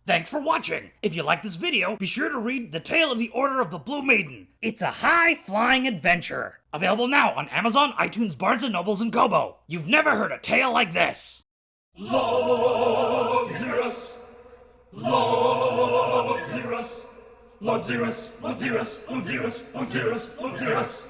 Thanks for watching. If you like this video, be sure to read The Tale of the Order of the Blue Maiden. It's a high-flying adventure. Available now on Amazon, iTunes, Barnes & Nobles, and Kobo. You've never heard a tale like this. Lord Xerus, Lord Xerus, Lord Xerus, Lord Xerus, Lord Xerus, Lord Xerus, Lord Xerus.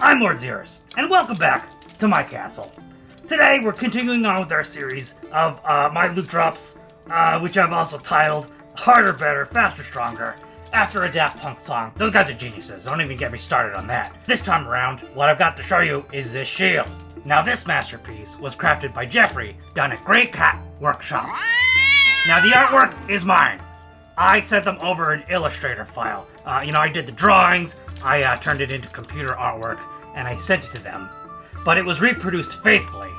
I'm Lord Xerus, and welcome back to my castle. Today we're continuing on with our series of my loot drops, which I've also titled Harder, Better, Faster, Stronger, after a Daft Punk song. Those guys are geniuses, don't even get me started on that. This time around, what I've got to show you is this shield. Now this masterpiece was crafted by Jeffrey down at Great Cat Workshop. Now the artwork is mine. I sent them over an Illustrator file. I did the drawings, I turned it into computer artwork, and I sent it to them. But it was reproduced faithfully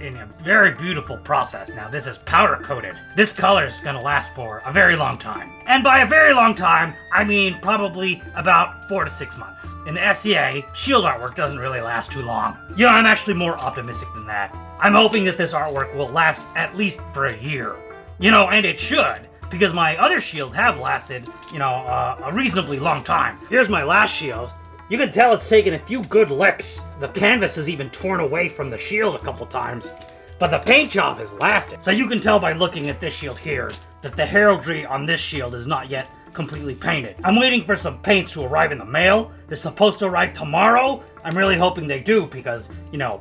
in a very beautiful process. Now this is powder coated. This color is gonna last for a very long time. And by a very long time, I mean probably about 4 to 6 months. In the SCA, shield artwork doesn't really last too long. I'm actually more optimistic than that. I'm hoping that this artwork will last at least for a year. And it should, because my other shield have lasted, a reasonably long time. Here's my last shield. You can tell it's taken a few good licks. The canvas is even torn away from the shield a couple times, but the paint job has lasted. So you can tell by looking at this shield here that the heraldry on this shield is not yet completely painted. I'm waiting for some paints to arrive in the mail. They're supposed to arrive tomorrow. I'm really hoping they do because,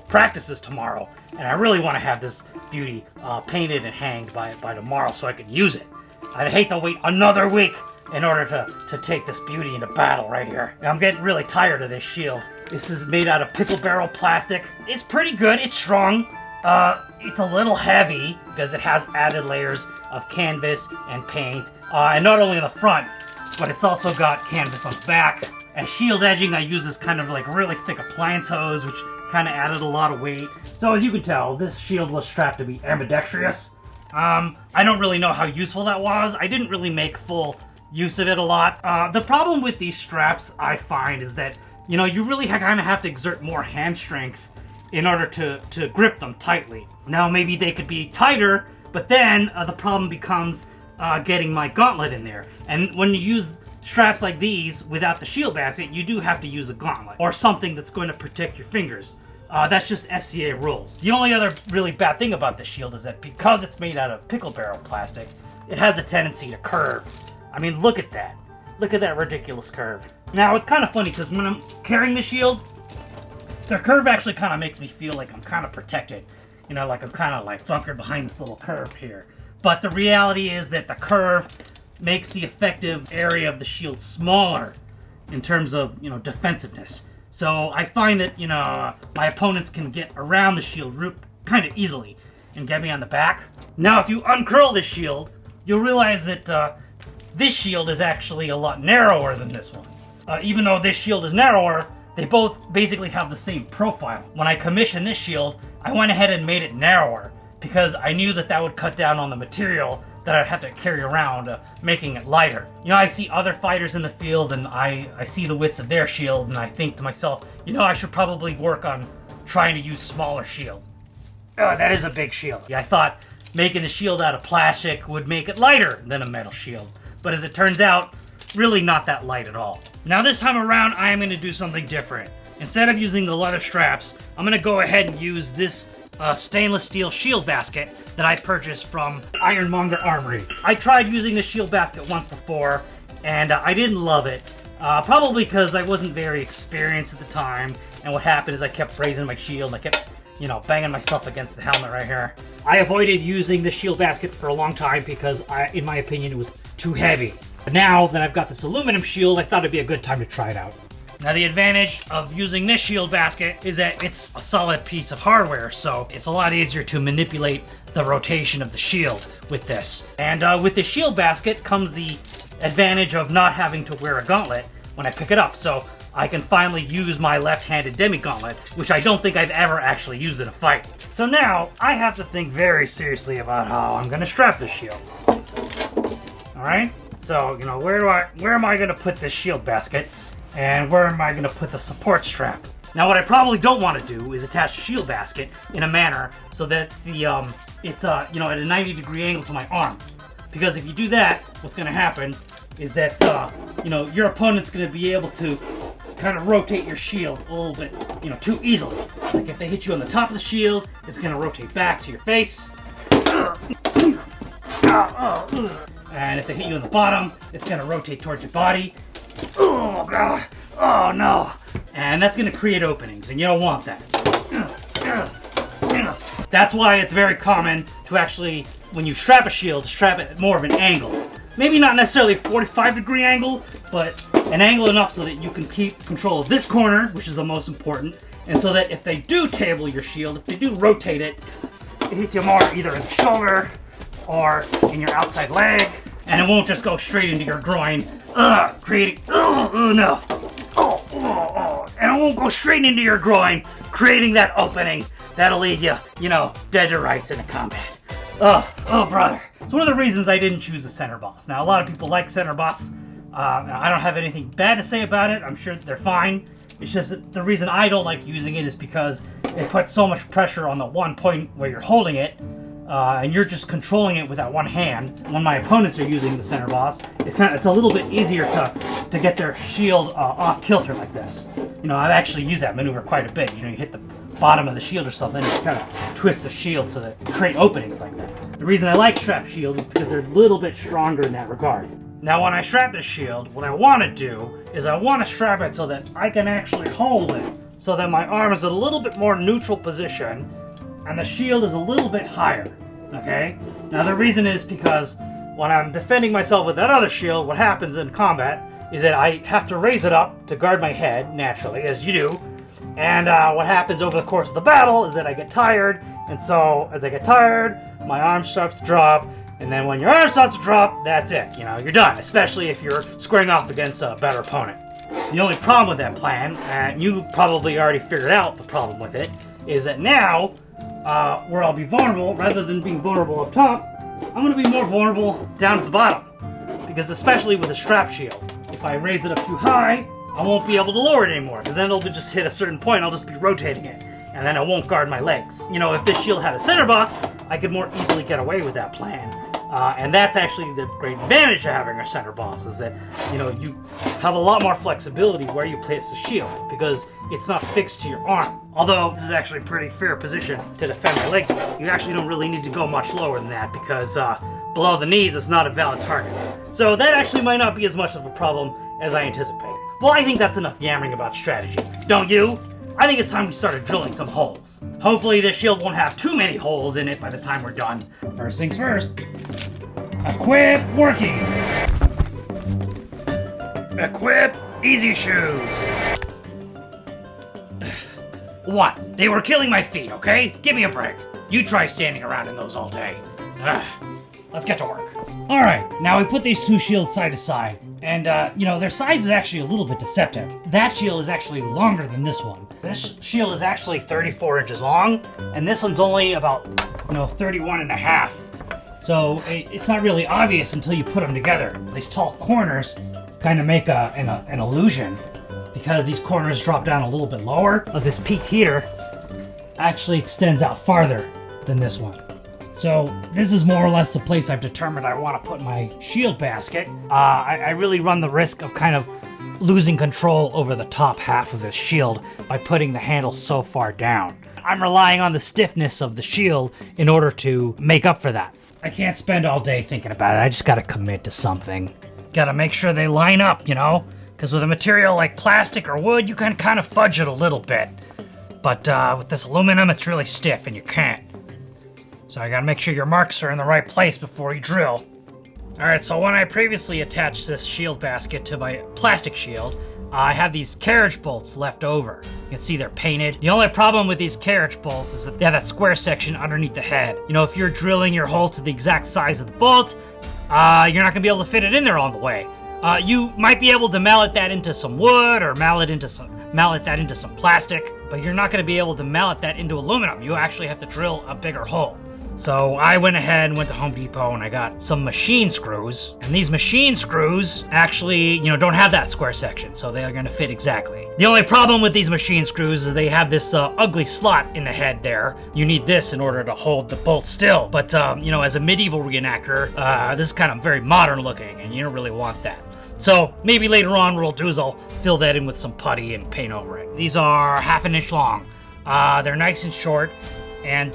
practice is tomorrow, and I really want to have this beauty painted and hanged by tomorrow so I can use it. I'd hate to wait another week in order to take this beauty into battle right here. Now, I'm getting really tired of this shield. This is made out of pickle barrel plastic. It's pretty good, it's strong. It's a little heavy because it has added layers of canvas and paint. And not only on the front, but it's also got canvas on the back. As shield edging, I use this kind of like really thick appliance hose, which kind of added a lot of weight. So as you can tell, this shield was strapped to be ambidextrous. I don't really know how useful that was. I didn't really make full use of it a lot. The problem with these straps, I find, is that, you really kind of have to exert more hand strength in order to grip them tightly. Now, maybe they could be tighter, but then the problem becomes getting my gauntlet in there. And when you use straps like these without the shield basket, you do have to use a gauntlet or something that's going to protect your fingers. That's just SCA rules. The only other really bad thing about this shield is that because it's made out of pickle barrel plastic, it has a tendency to curve. I mean, look at that. Look at that ridiculous curve. Now, it's kind of funny because when I'm carrying the shield, the curve actually kind of makes me feel like I'm kind of protected. Like I'm kind of like bunkered behind this little curve here. But the reality is that the curve makes the effective area of the shield smaller in terms of, defensiveness. So I find that, my opponents can get around the shield kind of easily and get me on the back. Now, if you uncurl this shield, you'll realize that this shield is actually a lot narrower than this one. Even though this shield is narrower, they both basically have the same profile. When I commissioned this shield, I went ahead and made it narrower because I knew that would cut down on the material that I'd have to carry around, making it lighter. I see other fighters in the field and I see the widths of their shield and I think to myself, I should probably work on trying to use smaller shields. That is a big shield. I thought making the shield out of plastic would make it lighter than a metal shield. But as it turns out, really not that light at all. Now this time around, I am going to do something different. Instead of using the leather straps, I'm going to go ahead and use this stainless steel shield basket that I purchased from Ironmonger Armory. I tried using the shield basket once before, and I didn't love it. Probably because I wasn't very experienced at the time, and what happened is I kept raising my shield, and I kept, banging myself against the helmet right here. I avoided using the shield basket for a long time because, in my opinion, it was too heavy. But now that I've got this aluminum shield, I thought it'd be a good time to try it out. Now the advantage of using this shield basket is that it's a solid piece of hardware, so it's a lot easier to manipulate the rotation of the shield with this. And with the shield basket comes the advantage of not having to wear a gauntlet when I pick it up. So I can finally use my left-handed demi-gauntlet, which I don't think I've ever actually used in a fight. So now I have to think very seriously about how I'm going to strap this shield. Alright? So, you know, where am I going to put this shield basket? And where am I going to put the support strap? Now, what I probably don't want to do is attach the shield basket in a manner so that the it's you know, at a 90-degree angle to my arm. Because if you do that, what's going to happen is that you know, your opponent's going to be able to kind of rotate your shield a little bit, you know, too easily. Like if they hit you on the top of the shield, it's going to rotate back to your face. And if they hit you on the bottom, it's going to rotate towards your body. Oh, God. Oh, no. And that's going to create openings, and you don't want that. That's why it's very common to actually, when you strap a shield, strap it at more of an angle. Maybe not necessarily a 45-degree angle, but an angle enough so that you can keep control of this corner, which is the most important, and so that if they do table your shield, if they do rotate it, it hits you more either in the shoulder or in your outside leg, and it won't just go straight into your groin, creating, no. And it won't go straight into your groin, creating that opening that'll leave you, you know, dead to rights in a combat. Oh, brother. It's one of the reasons I didn't choose a center boss. Now, a lot of people like center boss. I don't have anything bad to say about it. I'm sure that they're fine. It's just that the reason I don't like using it is because it puts so much pressure on the one point where you're holding it, and you're just controlling it with that one hand. When my opponents are using the center boss, it's a little bit easier to get their shield off kilter like this. You know, I've actually used that maneuver quite a bit. You know, you hit the bottom of the shield or something, and you kind of twist the shield so that you create openings like that. The reason I like strap shields is because they're a little bit stronger in that regard. Now, when I strap this shield, what I want to do is I want to strap it so that I can actually hold it, so that my arm is in a little bit more neutral position, and the shield is a little bit higher, okay? Now, the reason is because when I'm defending myself with that other shield, what happens in combat is that I have to raise it up to guard my head, naturally, as you do, and what happens over the course of the battle is that I get tired, and so as I get tired, my arm starts to drop, and then when your arm starts to drop, that's it. You know, you're done, especially if you're squaring off against a better opponent. The only problem with that plan, and you probably already figured out the problem with it, is that now, where I'll be vulnerable, rather than being vulnerable up top, I'm going to be more vulnerable down at the bottom. Because especially with a strap shield, if I raise it up too high, I won't be able to lower it anymore, because then it'll just hit a certain point, I'll just be rotating it, and then I won't guard my legs. You know, if this shield had a center boss, I could more easily get away with that plan. And that's actually the great advantage of having a center boss, is that, you know, you have a lot more flexibility where you place the shield, because it's not fixed to your arm. Although, this is actually a pretty fair position to defend my legs with. You actually don't really need to go much lower than that, because below the knees is not a valid target. So that actually might not be as much of a problem as I anticipated. Well, I think that's enough yammering about strategy. Don't you? I think it's time we started drilling some holes. Hopefully this shield won't have too many holes in it by the time we're done. First things first. Equip working. Equip easy shoes. What? They were killing my feet, okay? Give me a break. You try standing around in those all day. Let's get to work. Alright, now we put these two shields side to side, and you know, their size is actually a little bit deceptive. That shield is actually longer than this one. This shield is actually 34 inches long, and this one's only about, you know, 31 and a half. So it's not really obvious until you put them together. These tall corners kind of make an illusion, because these corners drop down a little bit lower. But this peaked heater actually extends out farther than this one. So this is more or less the place I've determined I want to put my shield basket. I really run the risk of kind of losing control over the top half of this shield by putting the handle so far down. I'm relying on the stiffness of the shield in order to make up for that. I can't spend all day thinking about it. I just gotta commit to something. Gotta make sure they line up, you know? Because with a material like plastic or wood, you can kind of fudge it a little bit. But with this aluminum, it's really stiff and you can't. So I gotta make sure your marks are in the right place before you drill. Alright, so when I previously attached this shield basket to my plastic shield, I have these carriage bolts left over. You can see they're painted. The only problem with these carriage bolts is that they have that square section underneath the head. You know, if you're drilling your hole to the exact size of the bolt, you're not gonna be able to fit it in there all the way. You might be able to mallet that into some wood or mallet that into some plastic, but you're not gonna be able to mallet that into aluminum. You actually have to drill a bigger hole. So I went ahead and went to Home Depot and I got some machine screws. And these machine screws actually, you know, don't have that square section, so they are gonna fit exactly. The only problem with these machine screws is they have this ugly slot in the head there. You need this in order to hold the bolt still. But, you know, as a medieval reenactor, this is kind of very modern looking and you don't really want that. So maybe later on what I'll do is I'll fill that in with some putty and paint over it. These are 1/2 inch long. They're nice and short, and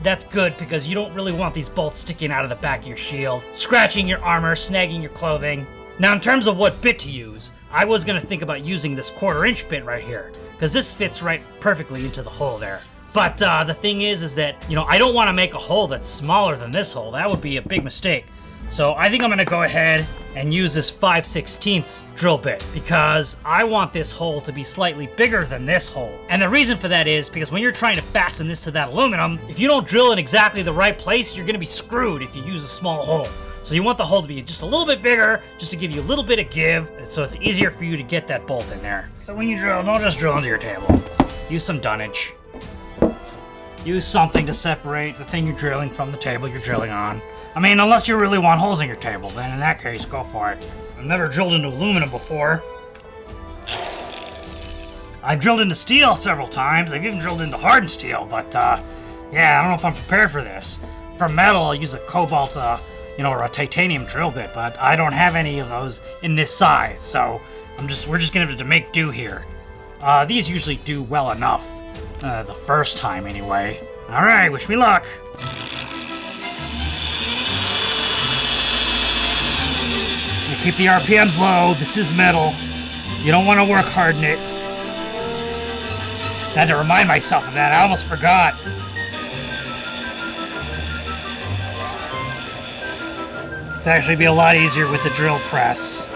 that's good because you don't really want these bolts sticking out of the back of your shield, scratching your armor, snagging your clothing. Now in terms of what bit to use, I was gonna think about using this 1/4 inch bit right here, because this fits right perfectly into the hole there. But the thing is that, you know, I don't want to make a hole that's smaller than this hole. That would be a big mistake. So I think I'm gonna go ahead and use this 5/16 drill bit because I want this hole to be slightly bigger than this hole. And the reason for that is because when you're trying to fasten this to that aluminum, if you don't drill in exactly the right place, you're gonna be screwed if you use a small hole. So you want the hole to be just a little bit bigger, just to give you a little bit of give, so it's easier for you to get that bolt in there. So when you drill, don't just drill into your table. Use some dunnage. Use something to separate the thing you're drilling from the table you're drilling on. I mean, unless you really want holes in your table, then in that case, go for it. I've never drilled into aluminum before. I've drilled into steel several times. I've even drilled into hardened steel, but yeah, I don't know if I'm prepared for this. For metal, I'll use a cobalt, you know, or a titanium drill bit, but I don't have any of those in this size, so we're just gonna have to make do here. These usually do well enough, the first time anyway. All right, wish me luck. Keep the RPMs low. This is metal. You don't want to work hard in it. I had to remind myself of that. I almost forgot. It'd actually be a lot easier with the drill press.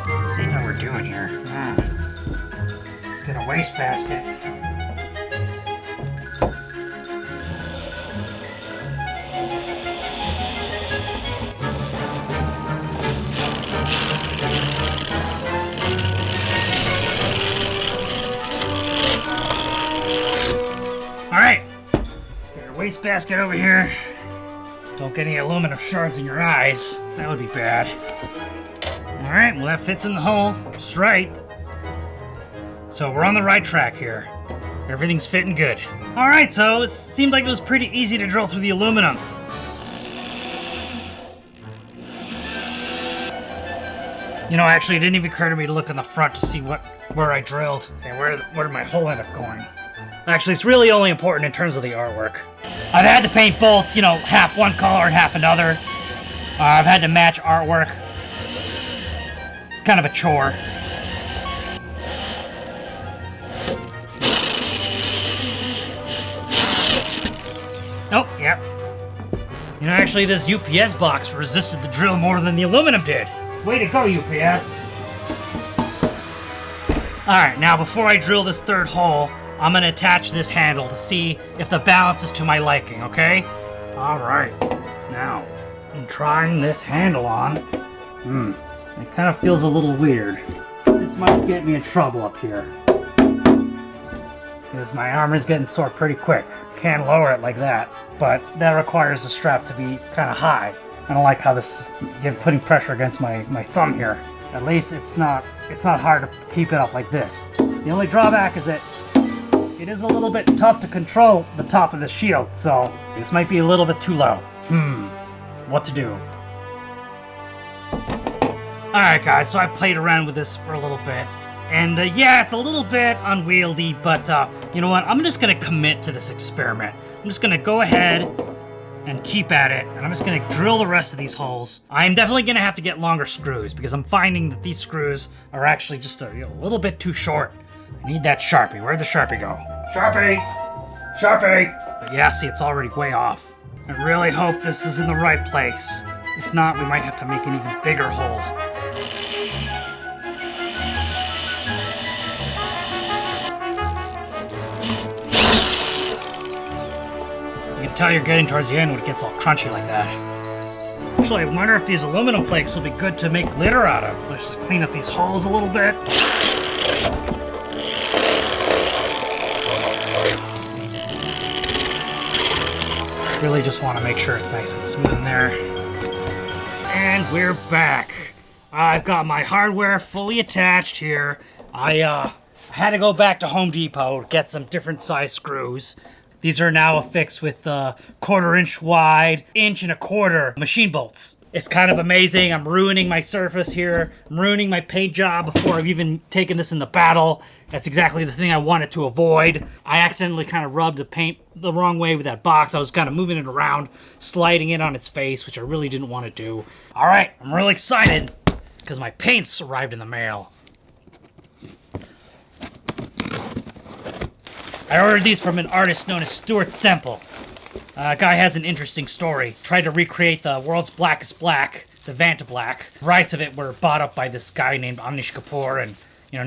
Let's see how we're doing here. Get a wastebasket. Alright, get your wastebasket over here. Don't get any aluminum shards in your eyes. That would be bad. Alright, well that fits in the hole. Just right. So we're on the right track here. Everything's fitting good. Alright, so it seemed like it was pretty easy to drill through the aluminum. You know, actually it didn't even occur to me to look in the front to see where I drilled. And where did my hole end up going? Actually, it's really only important in terms of the artwork. I've had to paint bolts, you know, half one color and half another. I've had to match artwork. It's kind of a chore. Oh, yep. You know, actually, this UPS box resisted the drill more than the aluminum did. Way to go, UPS. Alright, now before I drill this third hole, I'm gonna attach this handle to see if the balance is to my liking, okay? Alright, now, I'm trying this handle on. It kind of feels a little weird. This might get me in trouble up here. Because my armor's getting sore pretty quick. Can't lower it like that, but that requires the strap to be kind of high. I don't like how this is putting pressure against my thumb here. At least it's not hard to keep it up like this. The only drawback is that it is a little bit tough to control the top of the shield, so this might be a little bit too low. What to do? Alright guys, so I played around with this for a little bit. And yeah, it's a little bit unwieldy, but you know what? I'm just gonna commit to this experiment. I'm just gonna go ahead and keep at it, and I'm just gonna drill the rest of these holes. I'm definitely gonna have to get longer screws, because I'm finding that these screws are actually just a little bit too short. I need that Sharpie. Where'd the Sharpie go? Sharpie! Sharpie! But yeah, see, it's already way off. I really hope this is in the right place. If not, we might have to make an even bigger hole. can tell you're getting towards the end when it gets all crunchy like that. Actually, I wonder if these aluminum flakes will be good to make glitter out of. Let's just clean up these holes a little bit. Really just want to make sure it's nice and smooth in there. And we're back. I've got my hardware fully attached here. I had to go back to Home Depot to get some different size screws. These are now affixed with 1/4 inch wide, 1.25 inch machine bolts. It's kind of amazing. I'm ruining my surface here. I'm ruining my paint job before I've even taken this in the battle. That's exactly the thing I wanted to avoid. I accidentally kind of rubbed the paint the wrong way with that box. I was kind of moving it around, sliding it on its face, which I really didn't want to do. All right, I'm really excited because my paints arrived in the mail. I ordered these from an artist known as Stuart Semple. Guy has an interesting story. Tried to recreate the world's blackest black, the Vanta Black. Rights of it were bought up by this guy named Amish Kapoor, and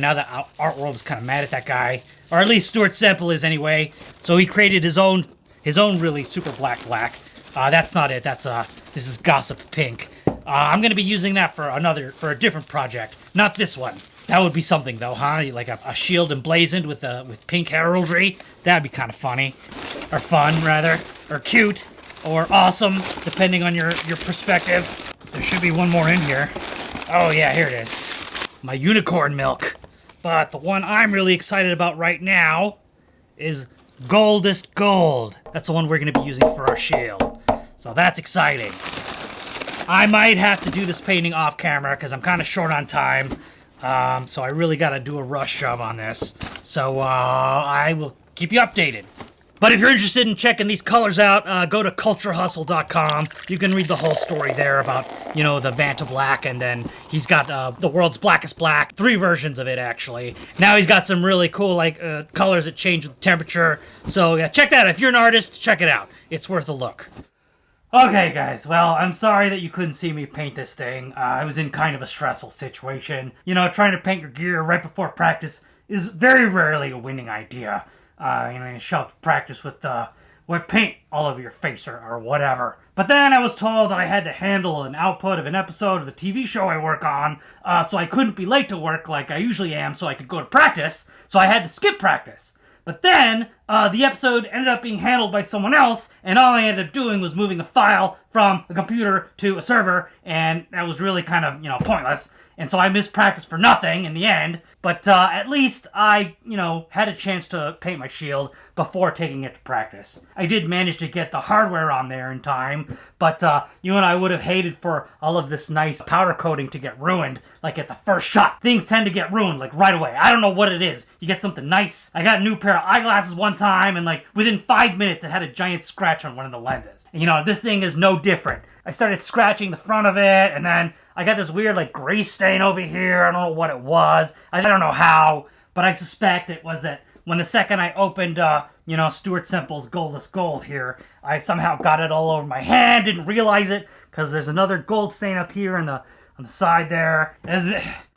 now the art world is kind of mad at that guy, or at least Stuart Semple is anyway. So he created his own really super black. That's not it. This is Gossip Pink. I'm gonna be using that for a different project, not this one. That would be something though, huh? Like a shield emblazoned with pink heraldry. That'd be kind of funny, or fun rather, or cute, or awesome, depending on your perspective. There should be one more in here. Oh yeah, here it is. My unicorn milk. But the one I'm really excited about right now is Goldest Gold. That's the one we're gonna be using for our shield. So that's exciting. I might have to do this painting off camera because I'm kind of short on time. So I really got to do a rush job on this. So I will keep you updated. But if you're interested in checking these colors out, go to culturehustle.com. You can read the whole story there about, the Vanta Black, and then he's got the world's blackest black. 3 versions of it, actually. Now he's got some really cool, colors that change with temperature. So yeah, check that out. If you're an artist, check it out. It's worth a look. Okay, guys, well, I'm sorry that you couldn't see me paint this thing. I was in kind of a stressful situation. Trying to paint your gear right before practice is very rarely a winning idea. You show up to practice with wet paint all over your face or whatever. But then I was told that I had to handle an output of an episode of the TV show I work on, so I couldn't be late to work like I usually am so I could go to practice, so I had to skip practice. But then, the episode ended up being handled by someone else, and all I ended up doing was moving a file from a computer to a server, and that was really kind of, pointless. And so I missed practice for nothing in the end, but at least I, had a chance to paint my shield before taking it to practice. I did manage to get the hardware on there in time, but you and I would have hated for all of this nice powder coating to get ruined, like at the first shot. Things tend to get ruined, right away. I don't know what it is. You get something nice. I got a new pair of eyeglasses one time, and within 5 minutes it had a giant scratch on one of the lenses. And this thing is no different. I started scratching the front of it, and then I got this weird, grease stain over here. I don't know what it was. I don't know how, but I suspect it was that when the second I opened, Stuart Semple's Goldest Gold here, I somehow got it all over my hand, didn't realize it, because there's another gold stain up here on the side there.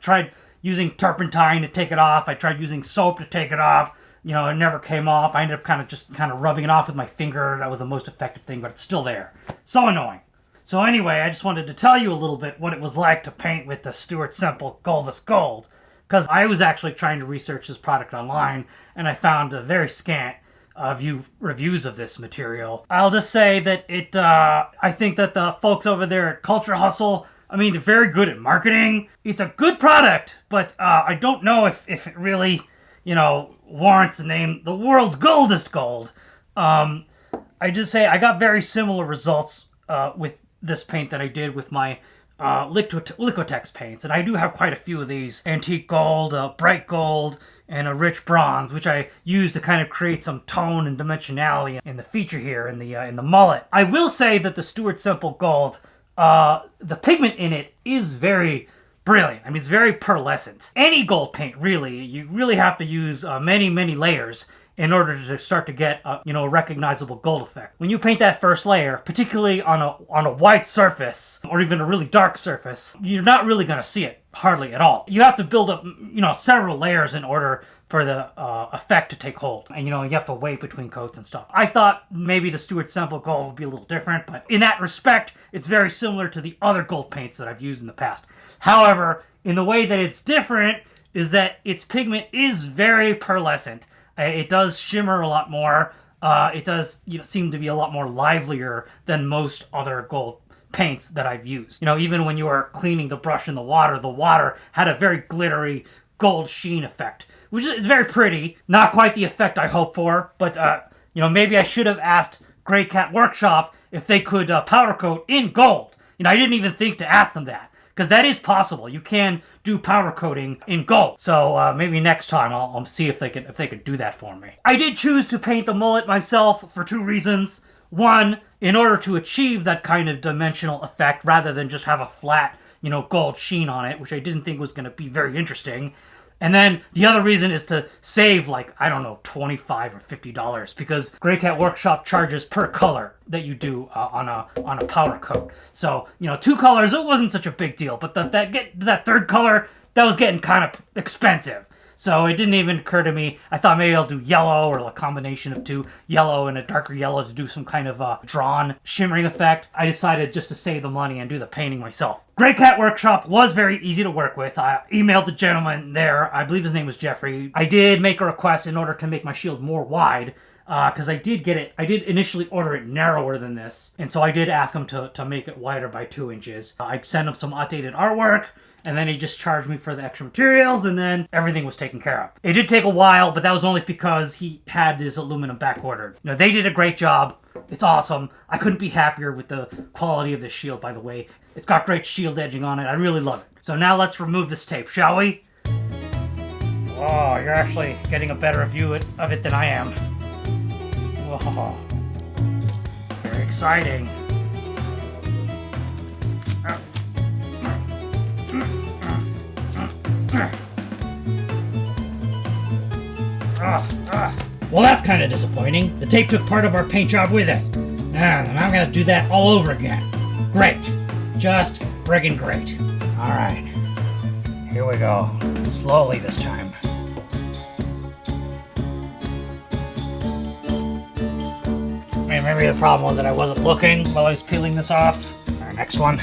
Tried using turpentine to take it off. I tried using soap to take it off. It never came off. I ended up kind of rubbing it off with my finger. That was the most effective thing, but it's still there. So annoying. So anyway, I just wanted to tell you a little bit what it was like to paint with the Stuart Semple Goldest Gold, because I was actually trying to research this product online, and I found a very scant reviews of this material. I'll just say that I think that the folks over there at Culture Hustle, they're very good at marketing. It's a good product, but I don't know if it really, warrants the name the world's Goldest Gold. I just say I got very similar results with this paint that I did with my Liquitex paints, and I do have quite a few of these. Antique gold, bright gold, and a rich bronze, which I use to kind of create some tone and dimensionality in the feature here, in the mullet. I will say that the Stuart Semple Gold, the pigment in it is very brilliant. It's very pearlescent. Any gold paint, really, you really have to use many layers, in order to start to get a recognizable gold effect. When you paint that first layer, particularly on a white surface or even a really dark surface, you're not really going to see it hardly at all. You have to build up several layers in order for the effect to take hold. And you have to wait between coats and stuff. I thought maybe the Stuart Semple gold would be a little different, but in that respect, it's very similar to the other gold paints that I've used in the past. However, in the way that it's different is that its pigment is very pearlescent. It does shimmer a lot more. It does seem to be a lot more livelier than most other gold paints that I've used. Even when you were cleaning the brush in the water had a very glittery gold sheen effect, which is very pretty. Not quite the effect I hoped for, but maybe I should have asked Grey Cat Workshop if they could powder coat in gold. I didn't even think to ask them that, because that is possible. You can do powder coating in gold. So maybe next time I'll see if they could do that for me. I did choose to paint the mullet myself for two reasons. One, in order to achieve that kind of dimensional effect rather than just have a flat, gold sheen on it, which I didn't think was going to be very interesting. And then the other reason is to save $25 or $50, because Grey Cat Workshop charges per color that you do on a powder coat. So, 2 colors, it wasn't such a big deal, but that third color, that was getting kind of expensive. So it didn't even occur to me. I thought maybe I'll do yellow or a combination of two, yellow and a darker yellow, to do some kind of drawn shimmering effect. I decided just to save the money and do the painting myself. Grey Cat Workshop was very easy to work with. I emailed the gentleman there. I believe his name was Jeffrey. I did make a request in order to make my shield more wide, because I did initially order it narrower than this, and so I did ask him to make it wider by 2 inches. I sent him some updated artwork, and then he just charged me for the extra materials, and then everything was taken care of. It did take a while, but that was only because he had his aluminum back ordered. They did a great job. It's awesome. I couldn't be happier with the quality of this shield, by the way. It's got great shield edging on it. I really love it. So now let's remove this tape, shall we? Oh, you're actually getting a better view of it than I am. Whoa. Very exciting. Well, that's kind of disappointing. The tape took part of our paint job with it. And I'm gonna do that all over again. Great. Just friggin' great. Alright. Here we go. Slowly this time. Maybe the problem was that I wasn't looking while I was peeling this off. Our next one.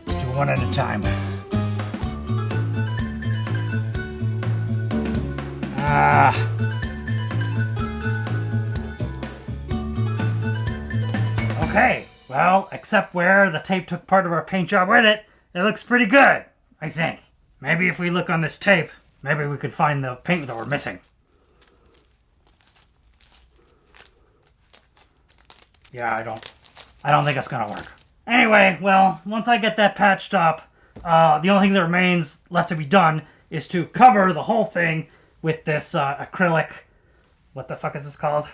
Do one at a time. Okay, well, except where the tape took part of our paint job with it, it looks pretty good, I think. Maybe if we look on this tape, maybe we could find the paint that we're missing. Yeah, I don't think it's gonna work. Anyway, well, once I get that patched up, the only thing that remains left to be done is to cover the whole thing with this acrylic, what the fuck is this called?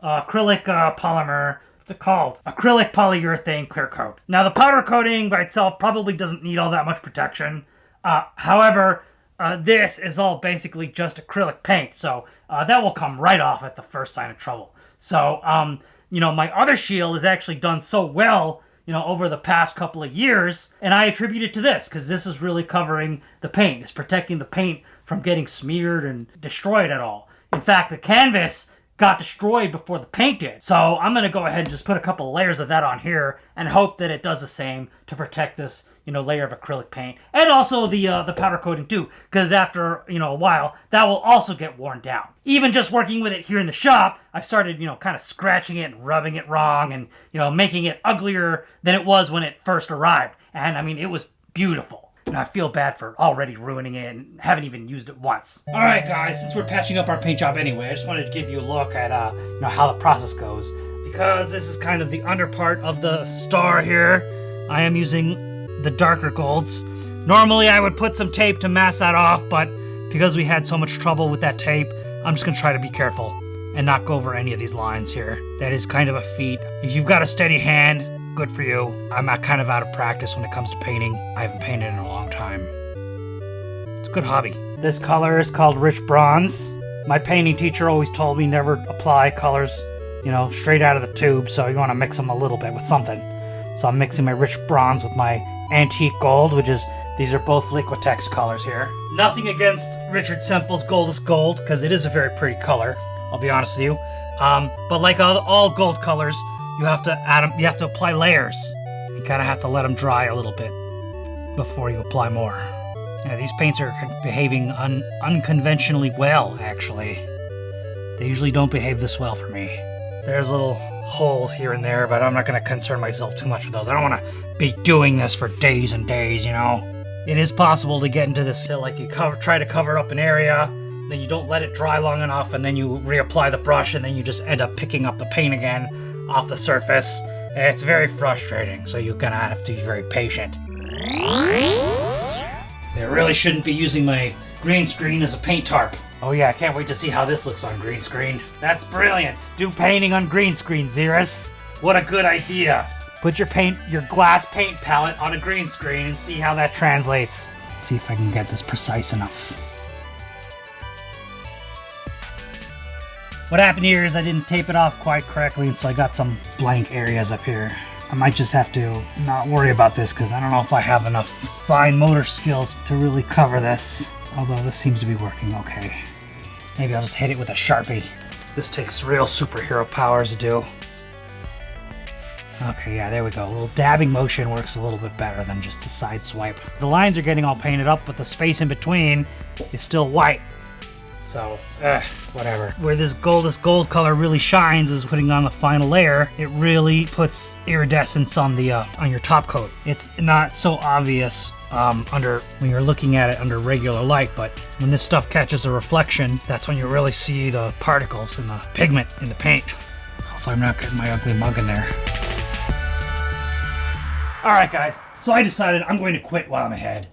Acrylic polymer, what's it called? Acrylic polyurethane clear coat. Now the powder coating by itself probably doesn't need all that much protection. However, this is all basically just acrylic paint, so that will come right off at the first sign of trouble. So, my other shield is actually done so well, over the past couple of years, and I attribute it to this, because this is really covering the paint. It's protecting the paint from getting smeared and destroyed at all. In fact, the canvas got destroyed before the paint did. So I'm going to go ahead and just put a couple of layers of that on here and hope that it does the same to protect this, layer of acrylic paint. And also the powder coating too, because after, a while, that will also get worn down. Even just working with it here in the shop, I've started, kind of scratching it and rubbing it wrong and, making it uglier than it was when it first arrived. And I mean, it was beautiful. And I feel bad for already ruining it and haven't even used it once. Alright guys, since we're patching up our paint job anyway, I just wanted to give you a look at how the process goes. Because this is kind of the under part of the star here, I am using the darker golds. Normally I would put some tape to mask that off, but because we had so much trouble with that tape, I'm just going to try to be careful and not go over any of these lines here. That is kind of a feat. If you've got a steady hand, good for you. I'm kind of out of practice when it comes to painting. I haven't painted in a long time. It's a good hobby. This color is called rich bronze. My painting teacher always told me never apply colors, you know, straight out of the tube, so you want to mix them a little bit with something. So I'm mixing my rich bronze with my antique gold, which is, these are both Liquitex colors here. Nothing against Richard Semple's Gold is Gold, because it is a very pretty color, I'll be honest with you. But like all gold colors, you have to add them, you have to apply layers. You kind of have to let them dry a little bit before you apply more. Yeah, these paints are behaving unconventionally well, actually. They usually don't behave this well for me. There's little holes here and there, but I'm not going to concern myself too much with those. I don't want to be doing this for days and days, you know? It is possible to get into this, like you try to cover up an area, then you don't let it dry long enough, and then you reapply the brush, and then you just end up picking up the paint again off the surface. It's very frustrating, so you're going to have to be very patient. I really shouldn't be using my green screen as a paint tarp. Oh yeah, I can't wait to see how this looks on green screen. That's brilliant. Do painting on green screen, Xerus. What a good idea. Put your glass paint palette on a green screen and see how that translates. Let's see if I can get this precise enough. What happened here is I didn't tape it off quite correctly, and so I got some blank areas up here. I might just have to not worry about this because I don't know if I have enough fine motor skills to really cover this. Although this seems to be working okay. Maybe I'll just hit it with a Sharpie. This takes real superhero powers to do. Okay, yeah, there we go. A little dabbing motion works a little bit better than just a side swipe. The lines are getting all painted up, but the space in between is still white. So, whatever. Where this gold color really shines is putting on the final layer. It really puts iridescence on the on your top coat. It's not so obvious when you're looking at it under regular light, but when this stuff catches a reflection, that's when you really see the particles and the pigment in the paint. Hopefully I'm not getting my ugly mug in there. Alright guys, so I decided I'm going to quit while I'm ahead.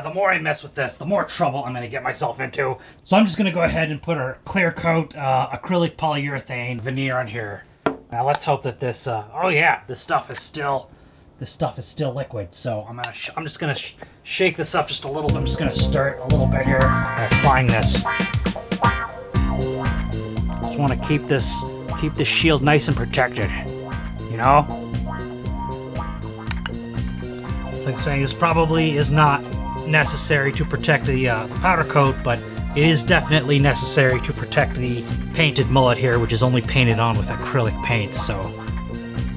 The more I mess with this, the more trouble I'm going to get myself into. So I'm just going to go ahead and put a clear coat acrylic polyurethane veneer on here. Now let's hope that this, oh yeah, this stuff is still liquid. So I'm just going to shake this up just a little bit. I'm just going to stir it a little bit here by applying this. Just want to keep this shield nice and protected, you know? So like I'm saying, this probably is not necessary to protect the powder coat, but it is definitely necessary to protect the painted mullet here, which is only painted on with acrylic paints. So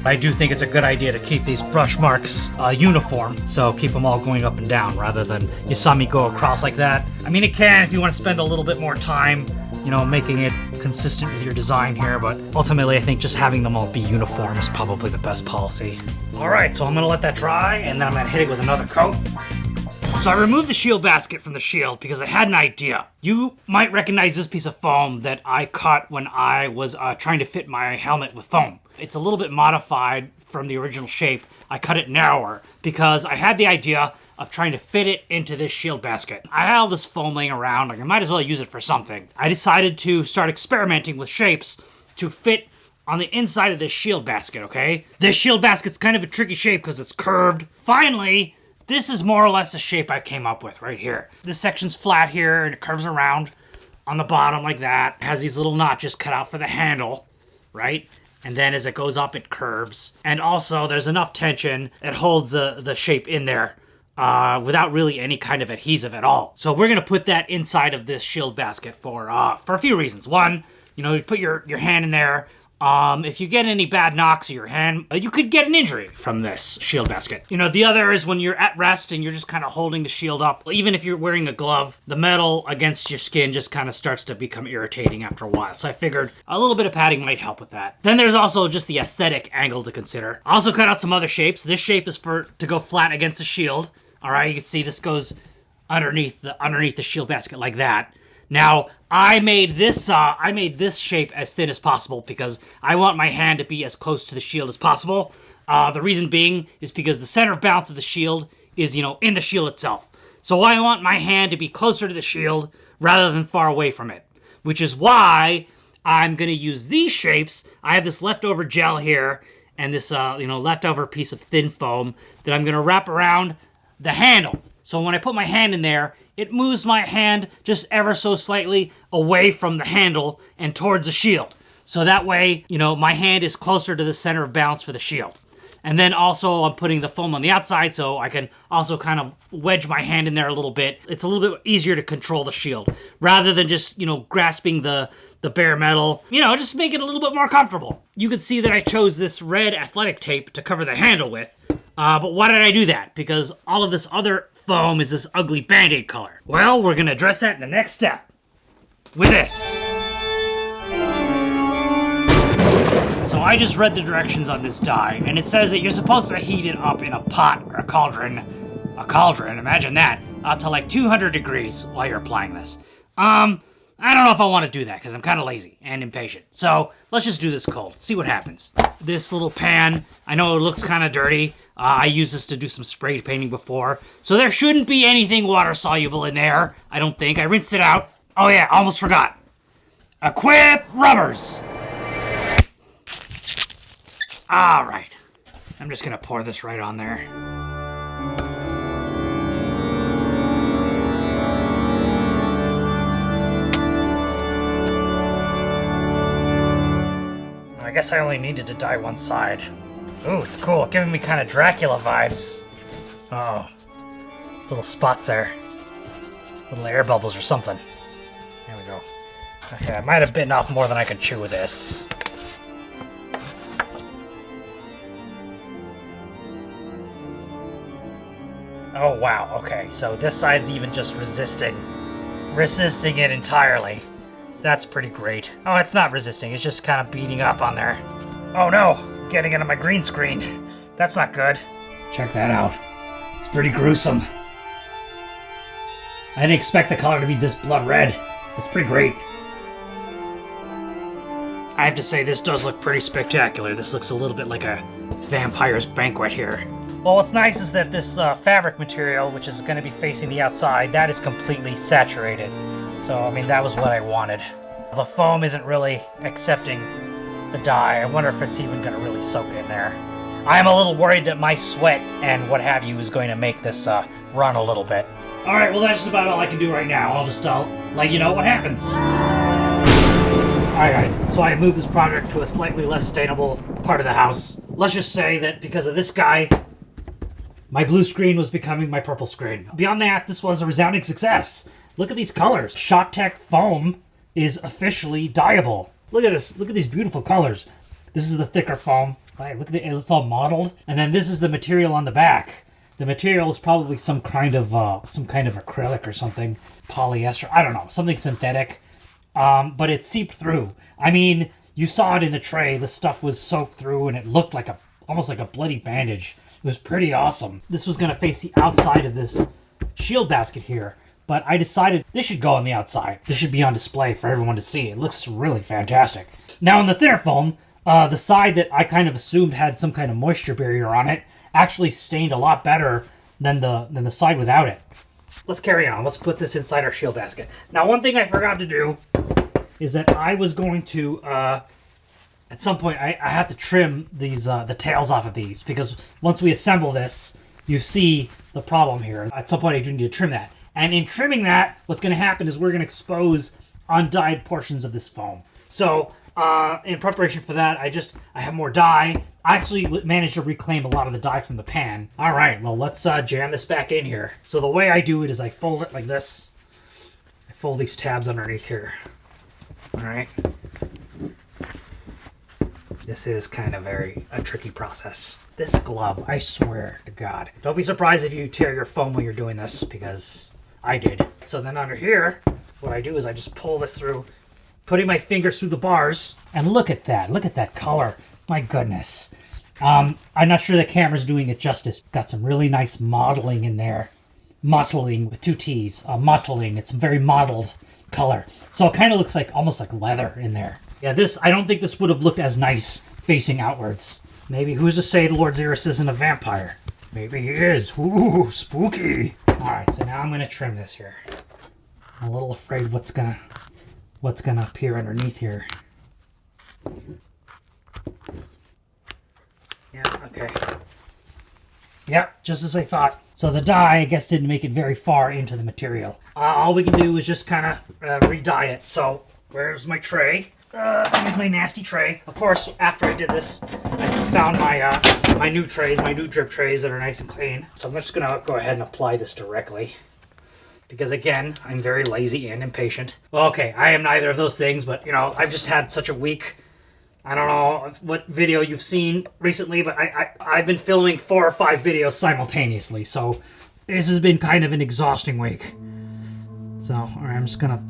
I do think it's a good idea to keep these brush marks uniform, so keep them all going up and down rather than you saw me go across like that. I mean, it can if you want to spend a little bit more time, you know, making it consistent with your design here, but ultimately I think just having them all be uniform is probably the best policy. Alright, so I'm going to let that dry, and then I'm going to hit it with another coat. So I removed the shield basket from the shield because I had an idea. You might recognize this piece of foam that I cut when I was trying to fit my helmet with foam. It's a little bit modified from the original shape. I cut it narrower because I had the idea of trying to fit it into this shield basket. I had all this foam laying around, like I might as well use it for something. I decided to start experimenting with shapes to fit on the inside of this shield basket, okay? This shield basket's kind of a tricky shape because it's curved. Finally, this is more or less the shape I came up with right here. This section's flat here and it curves around on the bottom like that. It has these little notches cut out for the handle, right? And then as it goes up, it curves. And also there's enough tension, it holds the shape in there without really any kind of adhesive at all. So we're gonna put that inside of this shield basket for a few reasons. One, you know, you put your hand in there. If you get any bad knocks of your hand, you could get an injury from this shield basket. You know, the other is when you're at rest and you're just kind of holding the shield up. Even if you're wearing a glove, the metal against your skin just kind of starts to become irritating after a while. So I figured a little bit of padding might help with that. Then there's also just the aesthetic angle to consider. I also cut out some other shapes. This shape is to go flat against the shield. All right, you can see this goes underneath the shield basket like that. Now, I made this shape as thin as possible because I want my hand to be as close to the shield as possible. The reason being is because the center of balance of the shield is, you know, in the shield itself. So I want my hand to be closer to the shield rather than far away from it, which is why I'm going to use these shapes. I have this leftover gel here and this, leftover piece of thin foam that I'm going to wrap around the handle. So when I put my hand in there, it moves my hand just ever so slightly away from the handle and towards the shield. So that way, you know, my hand is closer to the center of balance for the shield. And then also I'm putting the foam on the outside so I can also kind of wedge my hand in there a little bit. It's a little bit easier to control the shield rather than just, you know, grasping the bare metal. You know, just make it a little bit more comfortable. You can see that I chose this red athletic tape to cover the handle with. But why did I do that? Because all of this other foam is this ugly Band-Aid color. Well, we're gonna address that in the next step with this. So I just read the directions on this die, and it says that you're supposed to heat it up in a pot or a cauldron, imagine that, up to like 200 degrees while you're applying this. I don't know if I want to do that because I'm kind of lazy and impatient. So let's just do this cold, see what happens. This little pan, I know it looks kind of dirty. I used this to do some spray painting before, so there shouldn't be anything water soluble in there, I don't think. I rinsed it out. Oh yeah, almost forgot. Equip rubbers. All right, I'm just gonna pour this right on there. I guess I only needed to dye one side. Ooh, it's cool, giving me kind of Dracula vibes. Oh, those little spots there. Little air bubbles or something. There we go. Okay, I might have bitten off more than I could chew with this. Oh wow, okay, so this side's even just resisting it entirely. That's pretty great. Oh, it's not resisting, it's just kind of beating up on there. Oh no, getting into my green screen. That's not good. Check that out. It's pretty gruesome. I didn't expect the color to be this blood red. It's pretty great. I have to say, this does look pretty spectacular. This looks a little bit like a vampire's banquet here. Well, what's nice is that this fabric material, which is going to be facing the outside, that is completely saturated. So, I mean, that was what I wanted. The foam isn't really accepting the dye. I wonder if it's even going to really soak in there. I'm a little worried that my sweat and what have you is going to make this run a little bit. Alright, well that's just about all I can do right now. I'll just let you know what happens. Alright guys, so I moved this project to a slightly less sustainable part of the house. Let's just say that because of this guy, my blue screen was becoming my purple screen. Beyond that, this was a resounding success. Look at these colors. Shoktec foam is officially dyeable. Look at this. Look at these beautiful colors. This is the thicker foam. Right, look at it. It's all mottled. And then this is the material on the back. The material is probably some kind of acrylic or something. Polyester. I don't know. Something synthetic. But it seeped through. I mean, you saw it in the tray. The stuff was soaked through and it looked like almost like a bloody bandage. It was pretty awesome. This was going to face the outside of this shield basket here, but I decided this should go on the outside. This should be on display for everyone to see. It looks really fantastic. Now, in the thinner foam, the side that I kind of assumed had some kind of moisture barrier on it actually stained a lot better than the side without it. Let's carry on. Let's put this inside our shield basket. Now, one thing I forgot to do is that I was going to... at some point, I have to trim these the tails off of these, because once we assemble this, you see the problem here. At some point, I do need to trim that. And in trimming that, what's going to happen is we're going to expose undyed portions of this foam. So, in preparation for that, I have more dye. I actually managed to reclaim a lot of the dye from the pan. All right, well, let's jam this back in here. So the way I do it is I fold it like this. I fold these tabs underneath here. All right. This is kind of a tricky process. This glove, I swear to God. Don't be surprised if you tear your foam when you're doing this, because I did. So then under here, what I do is I just pull this through, putting my fingers through the bars, and look at that color. My goodness. I'm not sure the camera's doing it justice. Got some really nice mottling in there. Mottling with two T's. Mottling, it's a very mottled color. So it kind of looks like almost like leather in there. Yeah, I don't think this would have looked as nice facing outwards. Maybe, who's to say Lord Xerus isn't a vampire? Maybe he is. Ooh, spooky. Alright, so now I'm going to trim this here. I'm a little afraid what's gonna appear underneath here. Yeah, okay. Yep, just as I thought. So the dye, I guess, didn't make it very far into the material. All we can do is just kind of re-dye it. So where's my tray? Here's my nasty tray. Of course, after I did this, I found my new trays, my new drip trays that are nice and clean. So I'm just gonna go ahead and apply this directly. Because again, I'm very lazy and impatient. Well, okay, I am neither of those things, but you know, I've just had such a week. I don't know what video you've seen recently, but I've been filming 4 or 5 videos simultaneously, so this has been kind of an exhausting week. So, all right, I'm just gonna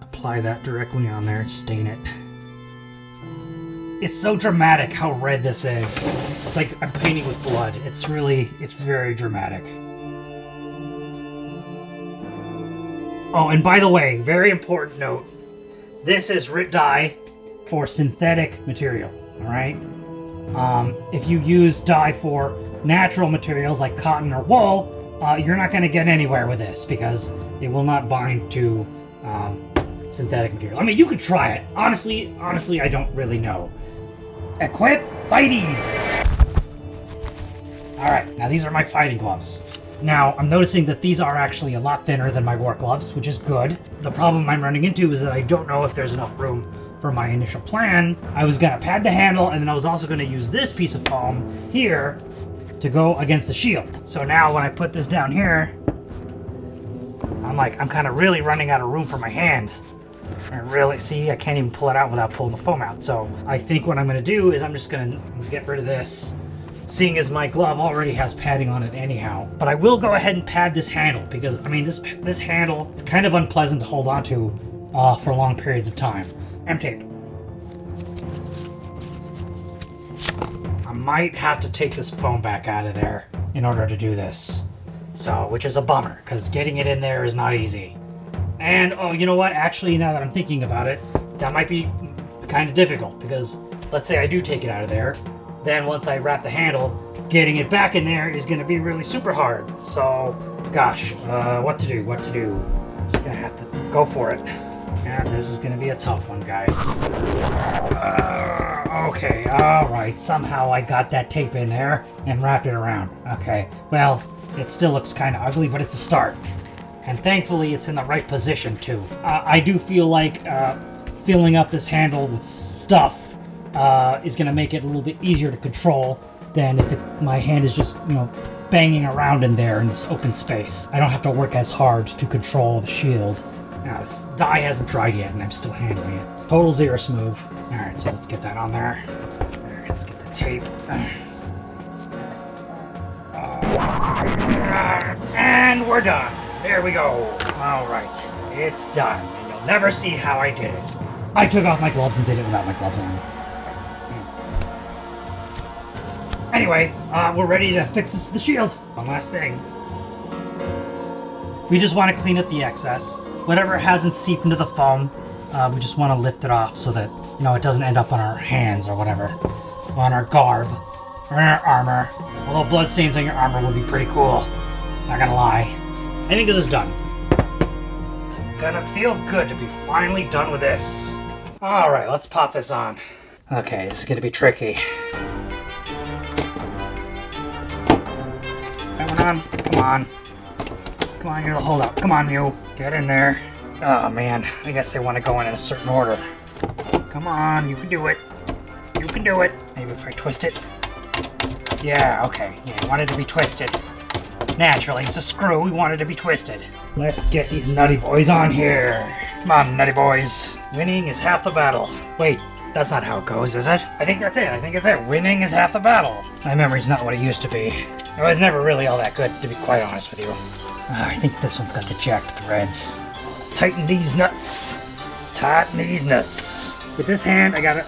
apply that directly on there and stain it. It's so dramatic how red this is. It's like I'm painting with blood. It's very dramatic. Oh, and by the way, very important note. This is RIT dye for synthetic material, all right? If you use dye for natural materials like cotton or wool, you're not gonna get anywhere with this because it will not bind to synthetic material. I mean, you could try it. Honestly, I don't really know. Equip fighties! All right, now these are my fighting gloves. Now, I'm noticing that these are actually a lot thinner than my work gloves, which is good. The problem I'm running into is that I don't know if there's enough room for my initial plan. I was gonna pad the handle, and then I was also gonna use this piece of foam here to go against the shield. So now when I put this down here, I'm kind of really running out of room for my hand. And really, see, I can't even pull it out without pulling the foam out. So I think what I'm gonna do is I'm just gonna get rid of this, seeing as my glove already has padding on it anyhow. But I will go ahead and pad this handle because, I mean, this handle, it's kind of unpleasant to hold on to for long periods of time. M-tape. I might have to take this foam back out of there in order to do this. So, which is a bummer, because getting it in there is not easy. And, oh, you know what? Actually, now that I'm thinking about it, that might be kind of difficult, because let's say I do take it out of there, then once I wrap the handle, getting it back in there is going to be really super hard. So, gosh, what to do? Just going to have to go for it. And this is going to be a tough one, guys. Okay, alright. Somehow I got that tape in there and wrapped it around. Okay, well, it still looks kind of ugly, but it's a start. And thankfully, it's in the right position, too. I do feel like filling up this handle with stuff is going to make it a little bit easier to control than if my hand is just, you know, banging around in there in this open space. I don't have to work as hard to control the shield. Now, this dye hasn't dried yet, and I'm still handling it. Total Xerus move. Alright, so let's get that on there. Alright, let's get the tape. And we're done. There we go. Alright, it's done. And you'll never see how I did it. I took off my gloves and did it without my gloves on. Anyway, we're ready to fix this to the shield. One last thing. We just want to clean up the excess. Whatever hasn't seeped into the foam, we just want to lift it off so that, you know, it doesn't end up on our hands or whatever. Or on our garb. Or in our armor. Although bloodstains on your armor would be pretty cool. Not gonna lie. I think this is done. Gonna feel good to be finally done with this. Alright, let's pop this on. Okay, this is gonna be tricky. Come on, come on. Come on, you're the holdout. Come on, you. Get in there. Oh, man. I guess they want to go in a certain order. Come on, you can do it. You can do it. Maybe if I twist it. Yeah, okay. Yeah, you want it to be twisted. Naturally, it's a screw. We want it to be twisted. Let's get these nutty boys on here. Come on, nutty boys. Winning is half the battle. Wait, that's not how it goes, is it? I think that's it. Winning is half the battle. My memory's not what it used to be. It was never really all that good, to be quite honest with you. I think this one's got the jacked threads. Tighten these nuts. Tighten these nuts. With this hand, I gotta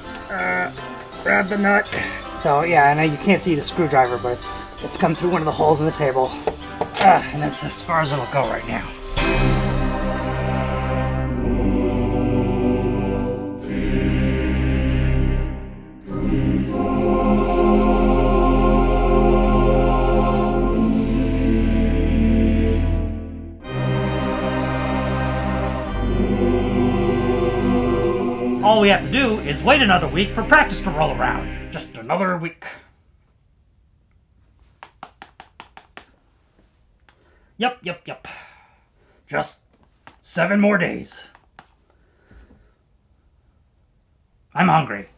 grab the nut. So yeah, I know you can't see the screwdriver, but it's come through one of the holes in the table. And that's as far as it'll go right now. All we have to do is wait another week for practice to roll around. Just another week. Yep. Just 7 more days. I'm hungry.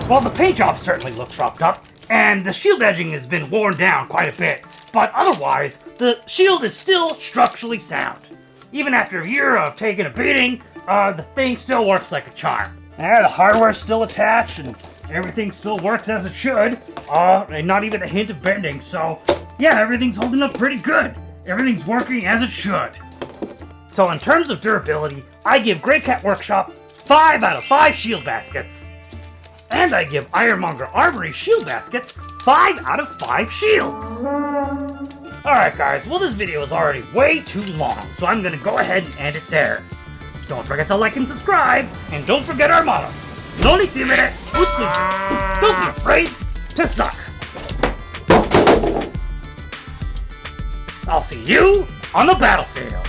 Well, the paint job certainly looks roughed up, and the shield edging has been worn down quite a bit, but otherwise, the shield is still structurally sound. Even after a year of taking a beating, the thing still works like a charm. The hardware's still attached, and everything still works as it should, and not even a hint of bending, so yeah, everything's holding up pretty good. Everything's working as it should. So in terms of durability, I give Grey Cat Workshop 5 out of 5 shield baskets. And I give Ironmonger Armory shield baskets 5 out of 5 shields. Alright guys, well this video is already way too long, so I'm gonna go ahead and end it there. Don't forget to like and subscribe, and don't forget our motto. Non timere, utsugi. Don't be afraid to suck. I'll see you on the battlefield.